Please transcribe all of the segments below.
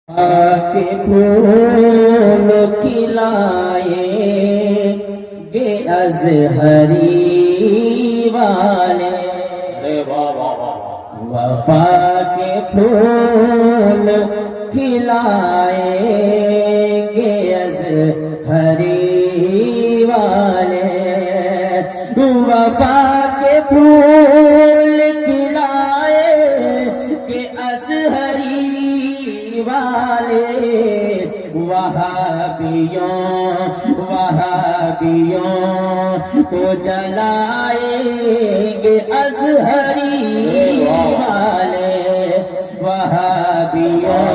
کے پھول کھلائیں گے ازہری والے، وفا کے پھول کھلائیں گے ازہری والے، وفا کے پھول کھلائیں گے ازہری والے، وہابیوں کو جلائیں گے ازہری والے، وہابیوں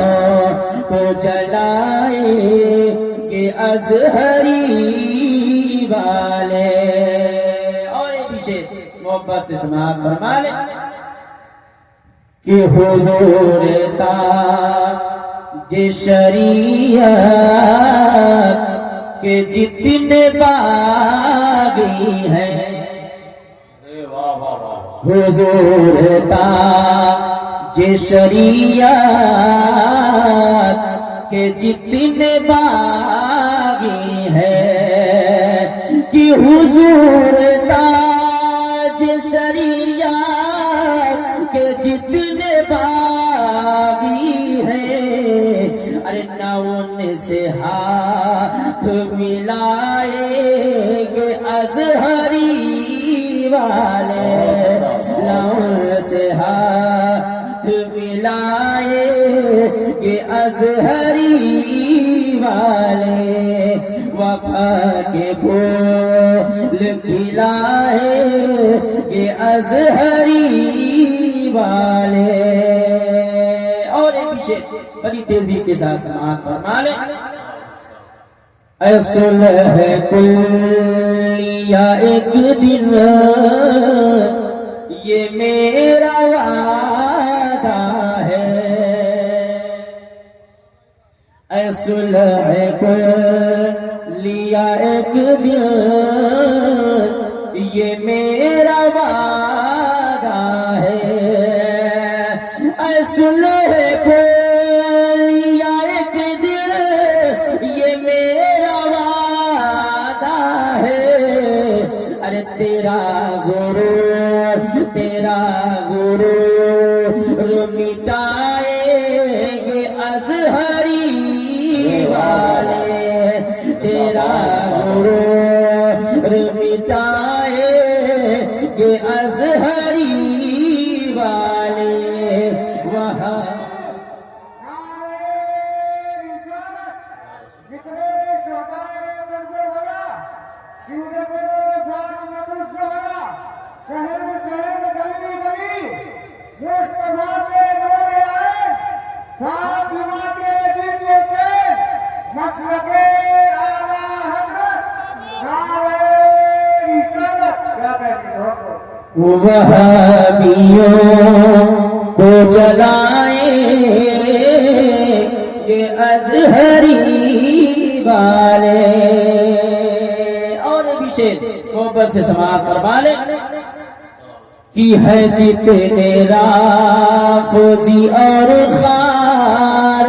کو جلائیں گے ازہری والے۔ اور یہ پیچھے محبت سے سماعت فرما لیں کہ حضور تاج شریعت کے جتنے باغی ہیں، حضور تاج شریعت کے جتنے باغی ہیں، کہ حضور تاج شریعت کے جتنے باغی ہیں، ارے نہ ان سے ہاتھ ملائیں گے ازہری والے، نہ ان سے ہاتھ ملائیں گے ازہری والے، وفا کے پھول کھلائیں گے ازہری والے۔ اور ایک پیچھے بڑی تیزی کے ساتھ سماعت فرما لیں۔ اے صلح کلیہ ایک دن یہ میرا وعدہ ہے، اے صلح کلیہ ایک دن یہ میرا وعدہ ہے، اے صلح کلیہ ایک دن یہ میرا وعدہ ہے، ارے تیرا غرور مٹائیں گے ازہری والے، تیرا غرور مٹائیں گے ازہری والے، وہاں وہابیوں کو جلائیں گے ازہری والے۔ اور پیچھے محبت سے سماعت فرما لیں کہ ہے جتنے رافضی اور خار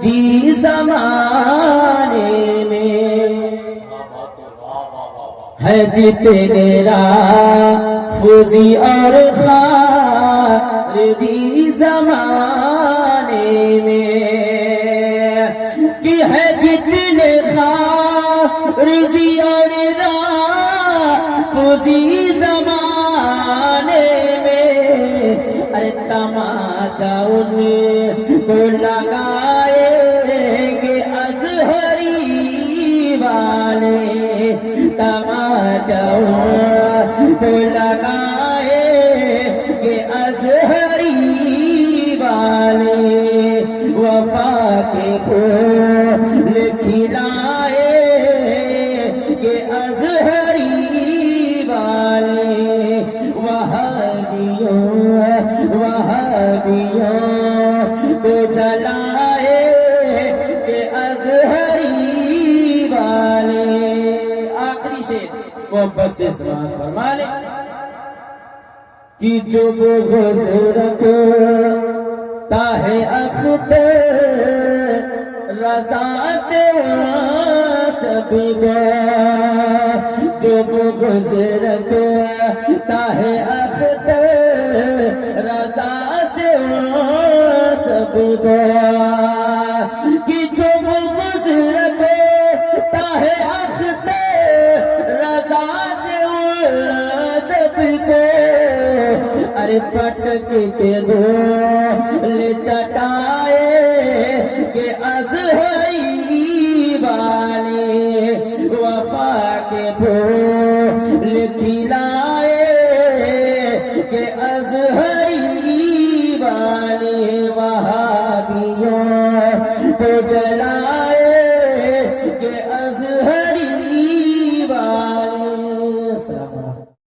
جی زمانے میں، ہے جتنے رافضی اور خارجی زمانے میں، کہ ہے جتنے خارجی اور رافضی زمانے میں، ارے تماچا ان کو لگائیں گے ازہری والے، تماچا تو لگائیں گے ازہری والے، وفا کے پھول کھلائیں گے ازہری والے، وہابیوں کو جلائیں گے ازہری والے۔ آخری شعر محبت سے سماعت فرما لیں کہ جو بغض رکھتا ہے اختر رضا سے سبھی کو جو گزر کو تاہے اختر رضا سے سبھی کو کہ جو گزر کو تاہے اختر رضا سے سبھی کو ارے پٹک کے دو لے چٹائے کہ ازہری والے وفا کے پھول کھلائے کہ ازہری